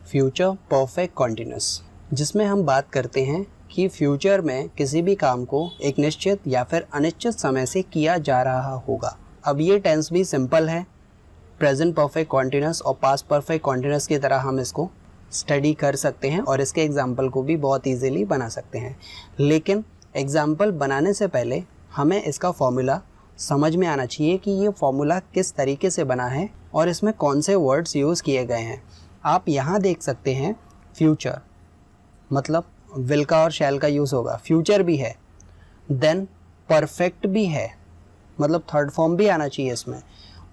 Future perfect continuous, जिसमें हम बात करते हैं कि फ्यूचर में किसी भी काम को एक निश्चित या फिर अनिश्चित समय से किया जा रहा होगा। अब ये टेंस भी सिंपल है, प्रेजेंट परफेक्ट कॉन्टिन्यूस और पास्ट परफेक्ट कॉन्टिन्यूस की तरह हम इसको स्टडी कर सकते हैं और इसके एग्जाम्पल को भी बहुत ईजीली बना सकते हैं। लेकिन एग्जाम्पल बनाने से पहले हमें इसका फॉर्मूला समझ में आना चाहिए कि ये फॉर्मूला किस तरीके से बना है और इसमें कौन से वर्ड्स यूज़ किए गए हैं। आप यहाँ देख सकते हैं फ्यूचर मतलब विल का और शैल का यूज़ होगा, फ्यूचर भी है, देन परफेक्ट भी है मतलब थर्ड फॉर्म भी आना चाहिए इसमें,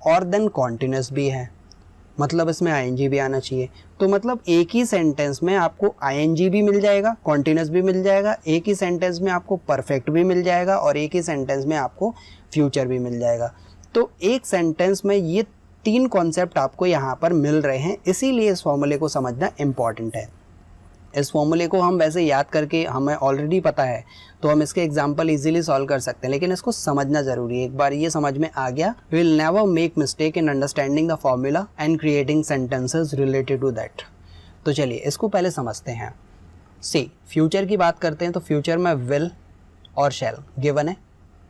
और देन कॉन्टिन्यूस भी है मतलब इसमें आईएनजी भी आना चाहिए। तो मतलब एक ही सेंटेंस में आपको आईएनजी भी मिल जाएगा, कॉन्टिन्यूस भी मिल जाएगा, एक ही सेंटेंस में आपको परफेक्ट भी मिल जाएगा और एक ही सेंटेंस में आपको फ्यूचर भी मिल जाएगा। तो एक सेंटेंस में ये तीन कॉन्सेप्ट आपको यहाँ पर मिल रहे हैं, इसीलिए इस फॉर्मूले को समझना इम्पॉर्टेंट है। इस फॉर्मूले को हम वैसे याद करके हमें ऑलरेडी पता है तो हम इसके एग्जाम्पल इजीली सॉल्व कर सकते हैं, लेकिन इसको समझना ज़रूरी है। एक बार ये समझ में आ गया, we will never make mistake in understanding the formula and creating sentences related to that. तो चलिए इसको पहले समझते हैं। सी फ्यूचर की बात करते हैं तो फ्यूचर में विल और शैल गिवन है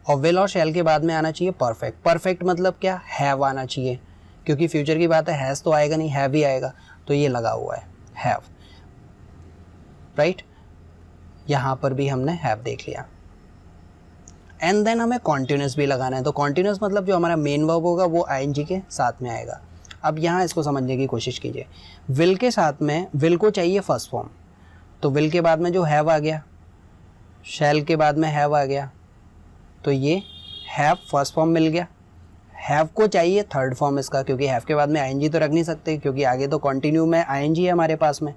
और विल और शैल के बाद में आना चाहिए परफेक्ट। परफेक्ट मतलब क्या, हैव आना चाहिए, क्योंकि फ्यूचर की बात है, हैज़ तो आएगा नहीं, हैव ही आएगा, तो ये लगा हुआ है हैव, राइट। यहाँ पर भी हमने हैव देख लिया। एंड देन हमें कॉन्टिन्यूस भी लगाना है, तो कॉन्टिन्यूस मतलब जो हमारा मेन वर्ब होगा वो आईएनजी के साथ में आएगा। अब यहाँ इसको समझने की कोशिश कीजिए, विल के साथ में विल को चाहिए फर्स्ट फॉर्म, तो विल के बाद में जो हैव आ गया, शैल के बाद में हैव आ गया, तो ये हैव फर्स्ट फॉर्म मिल गया। हैव को चाहिए थर्ड फॉर्म इसका, क्योंकि हैव के बाद में आईएनजी तो रख नहीं सकते, क्योंकि आगे तो कंटिन्यू में आईएनजी है हमारे पास में,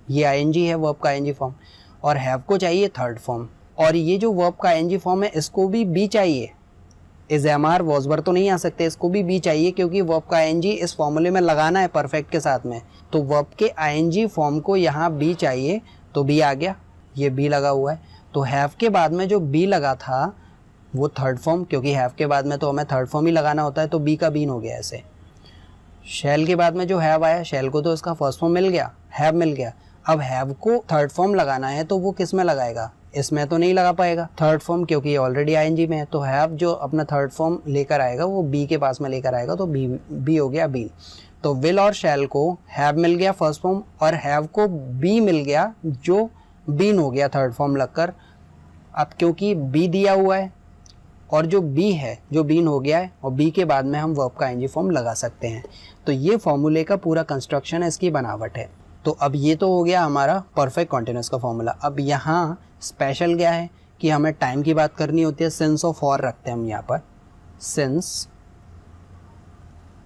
ये आईएनजी है वर्ब का आईएनजी फॉर्म, और हैव को चाहिए थर्ड फॉर्म, और ये जो वर्ब का आईएनजी फॉर्म है इसको भी बी चाहिए, इज एमआर वॉजवर तो नहीं आ सकते, इसको भी बी चाहिए, क्योंकि वर्ब का आईएनजी इस फॉर्मूले में लगाना है परफेक्ट के साथ में, तो वर्ब के आईएनजी फॉर्म को यहाँ बी चाहिए, तो बी आ गया, ये बी लगा हुआ है। तो हैव के बाद में जो बी लगा था वो थर्ड फॉर्म, क्योंकि हैव के बाद में तो हमें थर्ड फॉर्म ही लगाना होता है, तो बी का बीन हो गया ऐसे। शैल के बाद में जो हैव आया, शैल को तो इसका फर्स्ट फॉर्म मिल गया, हैव मिल गया। अब हैव को थर्ड फॉर्म लगाना है तो वो किस में लगाएगा, इसमें तो नहीं लगा पाएगा थर्ड फॉर्म, क्योंकि ऑलरेडी आईएनजी में है। तो हैव जो अपना थर्ड फॉर्म लेकर आएगा वो बी के पास में लेकर आएगा, तो बी हो गया बीन। तो विल और शैल को हैव मिल गया फर्स्ट फॉर्म और हैव को बी मिल गया जो बीन हो गया थर्ड फॉर्म लगकर। अब क्योंकि बी दिया हुआ है और जो बी है जो बीन हो गया है, और बी के बाद में हम वर्ब का आईएनजी फॉर्म लगा सकते हैं। तो ये फॉर्मूले का पूरा कंस्ट्रक्शन है, इसकी बनावट है। तो अब ये तो हो गया हमारा परफेक्ट कॉन्टिन्यूस का फॉर्मूला। अब यहाँ स्पेशल क्या है कि हमें टाइम की बात करनी होती है, सिंस और फॉर रखते हैं हम यहाँ पर, सिंस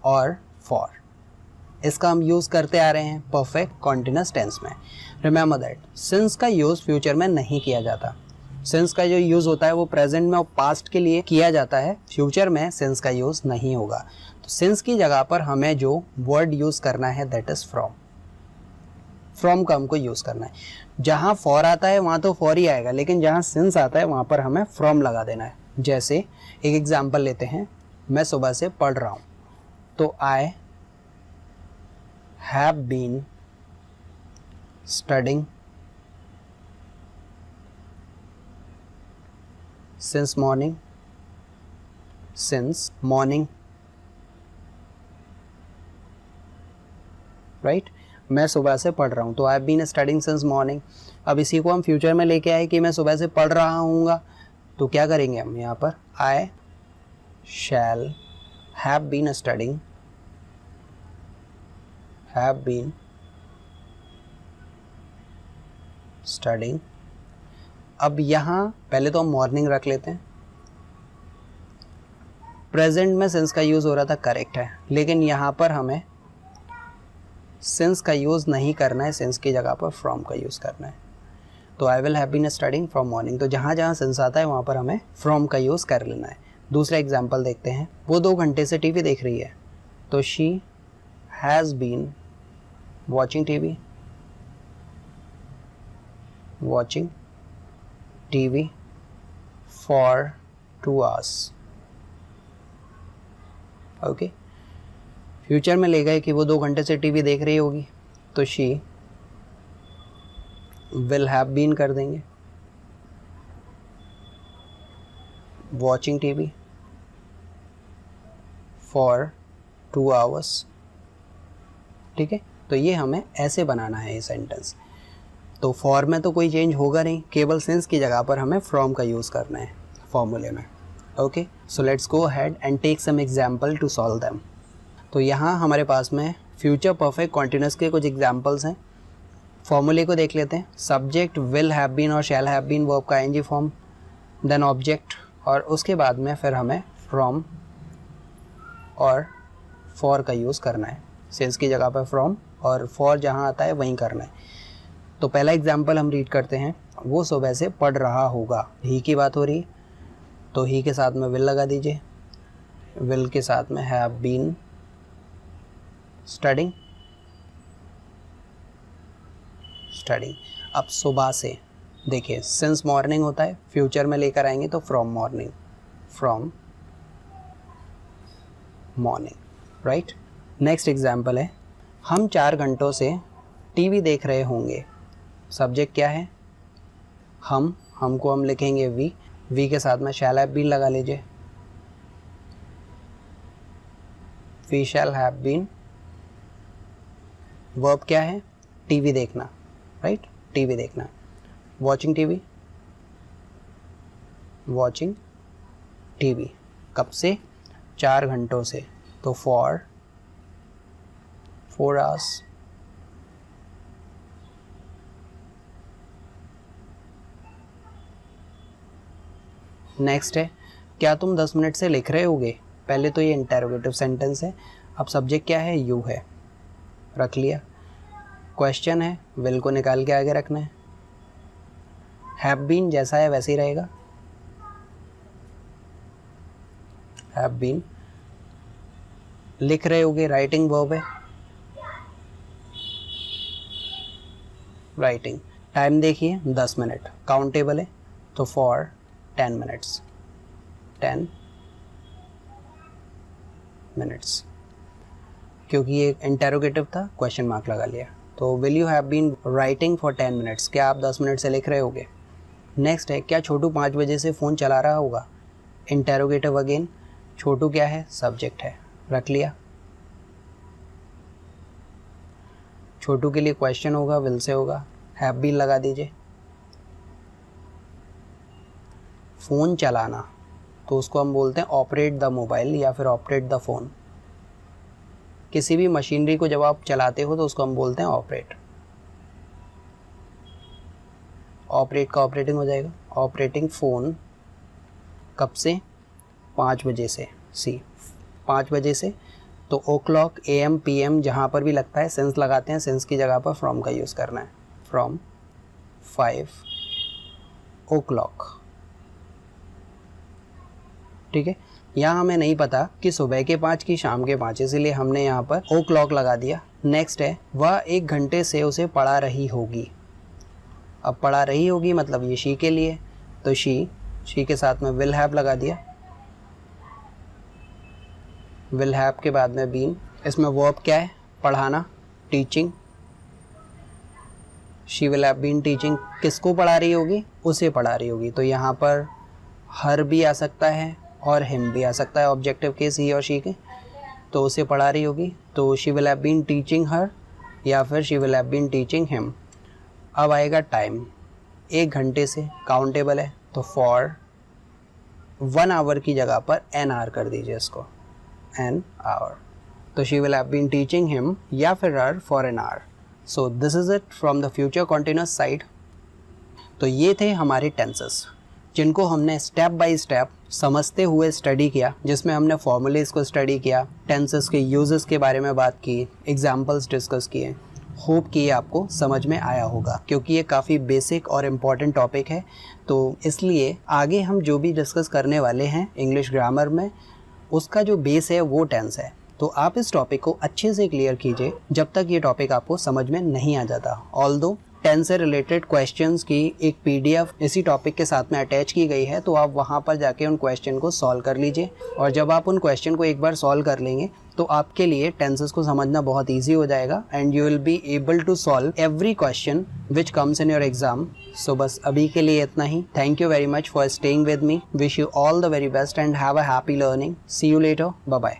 और फॉर, इसका हम यूज़ करते आ रहे हैं परफेक्ट कॉन्टिन्यूस टेंस में। रिमेंबर दैट सिंस का यूज़ फ्यूचर में नहीं किया जाता, सिंस का जो यूज़ होता है वो प्रेजेंट में और पास्ट के लिए किया जाता है, फ्यूचर में सिंस का यूज़ नहीं होगा। तो सिंस की जगह पर हमें जो वर्ड यूज़ करना है दैट इज़ फ्रॉम, फ्रॉम का हमको यूज़ करना है। जहाँ फॉर आता है वहाँ तो फॉर ही आएगा, लेकिन जहाँ सिंस आता है वहाँ पर हमें फ्रॉम लगा देना है। जैसे एक एग्जांपल लेते हैं, मैं सुबह से पढ़ रहा हूँ, तो I have been studying since morning, right. मैं सुबह से पढ़ रहा हूँ, तो I have been studying since morning. अब इसी को हम फ्यूचर में लेके आए कि मैं सुबह से पढ़ रहा हूँगा, तो क्या करेंगे हम यहाँ पर, आई शैल हैव बीन स्टडिंग, अब यहाँ पहले तो हम मॉर्निंग रख लेते हैं, प्रेजेंट में सिंस का यूज़ हो रहा था, करेक्ट है, लेकिन यहाँ पर हमें सिंस का यूज़ नहीं करना है, सिंस की जगह पर फ्रॉम का यूज़ करना है। तो I will have been studying from morning, तो जहाँ जहाँ सिंस आता है वहाँ पर हमें फ्रॉम का यूज़ कर लेना है। दूसरा एग्जाम्पल देखते हैं, वो 2 घंटे से टीवी देख रही है, तो she has been watching TV for 2 hours। Okay, future में ले गए कि वो 2 घंटे से टीवी देख रही होगी, तो शी विल हैव बीन कर देंगे, वॉचिंग टीवी फॉर 2 आवर्स। ठीक है, तो ये हमें ऐसे बनाना है ये सेंटेंस। तो फॉर में तो कोई चेंज होगा नहीं, केवल सिंस की जगह पर हमें फ्रॉम का यूज़ करना है फॉर्मूले में। Okay, so let's go ahead and take some example to solve them. तो यहाँ हमारे पास में फ्यूचर परफेक्ट कॉन्टिन्यूस के कुछ एग्जांपल्स हैं। फॉर्मूले को देख लेते हैं। सब्जेक्ट विल हैव बीन और शैल हैव बीन वर्ब का आईएनजी फॉर्म, देन ऑब्जेक्ट, और उसके बाद में फिर हमें फ्रॉम और फॉर का यूज़ करना है। सिंस की जगह पर फ्रॉम और फॉर जहाँ आता है वहीं करना है। तो पहला एग्जाम्पल हम रीड करते हैं। वो सुबह से पढ़ रहा होगा, ही की बात हो रही है, तो ही के साथ में विल लगा दीजिए, विल के साथ में हैव बीन स्टडिंग। अब सुबह से देखिए, सिंस मॉर्निंग होता है, फ्यूचर में लेकर आएंगे तो from morning, from morning, right. Next example है, हम 4 घंटों से टीवी देख रहे होंगे। सब्जेक्ट क्या है? हमको हम लिखेंगे वी के साथ में शैल हैव बीन लगा लीजिए, we shall have been. Verb क्या है? टीवी देखना, राइट, टीवी देखना। Watching TV, watching TV. कब से? 4 घंटों से, तो फॉर 4 आवर्स। नेक्स्ट है, क्या तुम 10 मिनट से लिख रहे होगे? पहले तो ये इंटेरोगेटिव सेंटेंस है। अब सब्जेक्ट क्या है? यू है, रख लिया। क्वेश्चन है, विल को निकाल के आगे रखना है। हैव बीन जैसा है वैसे ही रहेगा, हैव बीन। लिख रहे होगे, राइटिंग वर्ब है, राइटिंग। टाइम देखिए 10 मिनट, काउंटेबल है, तो फॉर 10 मिनट्स, 10 मिनट्स। क्योंकि ये इंटेरोगेटिव था, क्वेश्चन मार्क लगा लिया। तो will you have been writing for 10 minutes, क्या आप 10 मिनट से लिख रहे होगे। नेक्स्ट है, क्या छोटू 5 बजे से फ़ोन चला रहा होगा? Interrogative again. छोटू क्या है? सब्जेक्ट है, रख लिया। छोटू के लिए क्वेश्चन होगा, विल से होगा, हैव बीन लगा दीजिए। फ़ोन चलाना, तो उसको हम बोलते हैं ऑपरेट द मोबाइल या फिर ऑपरेट द फ़ोन। किसी भी मशीनरी को जब आप चलाते हो तो उसको हम बोलते हैं ऑपरेट। ऑपरेट का ऑपरेटिंग हो जाएगा, ऑपरेटिंग फ़ोन। कब से? 5 बजे से, सी 5 बजे से। तो ओ क्लॉक, AM, PM जहाँ पर भी लगता है सेंस लगाते हैं, सेंस की जगह पर फ्रॉम का यूज़ करना है, फ्रॉम 5 o'clock। ठीक है, यहाँ हमें नहीं पता कि सुबह के 5 की शाम के 5, इसलिए हमने यहाँ पर ओ क्लॉक लगा दिया। नेक्स्ट है, वह 1 घंटे से उसे पढ़ा रही होगी। अब पढ़ा रही होगी मतलब ये शी के लिए, तो शी के साथ में विल हैव लगा दिया, विल हैव के बाद में बीन। इसमें वर्ब क्या है? पढ़ाना, teaching. She will have been teaching, किसको पढ़ा रही होगी? उसे पढ़ा रही होगी। तो यहाँ पर हर भी आ सकता है और हिम भी आ सकता है, ऑब्जेक्टिव केस ही और शी के। तो उसे पढ़ा रही होगी, तो she will have been teaching her, या फिर she will have been teaching him. अब आएगा टाइम, 1 घंटे से, काउंटेबल है, तो फॉर 1 आवर की जगह पर एन आवर कर दीजिए इसको, एन आवर। तो she will have been teaching him या फिर her for an hour. So this is it from the future continuous side. तो ये थे हमारे टेंसेस जिनको हमने स्टेप बाय स्टेप समझते हुए स्टडी किया, जिसमें हमने फॉर्मूलेज को स्टडी किया, टेंसेस के यूजेस के बारे में बात की, एग्जाम्पल्स डिस्कस किए। होप कि ये आपको समझ में आया होगा, क्योंकि ये काफ़ी बेसिक और इम्पॉर्टेंट टॉपिक है। तो इसलिए आगे हम जो भी डिस्कस करने वाले हैं इंग्लिश ग्रामर में, उसका जो बेस है वो टेंस है। तो आप इस टॉपिक को अच्छे से क्लियर कीजिए जब तक ये टॉपिक आपको समझ में नहीं आ जाता। ऑल्दो टेंस से रिलेटेड क्वेश्चंस की एक पीडीएफ इसी टॉपिक के साथ में अटैच की गई है, तो आप वहाँ पर जाके उन क्वेश्चन को सॉल्व कर लीजिए। और जब आप उन क्वेश्चन को एक बार सॉल्व कर लेंगे तो आपके लिए टेंसेस को समझना बहुत ईजी हो जाएगा and you will be able to solve every question which comes in your exam. So बस अभी के लिए इतना ही। Thank you very much for staying with me. Wish you all the very best and have a happy learning. See you later. Bye bye.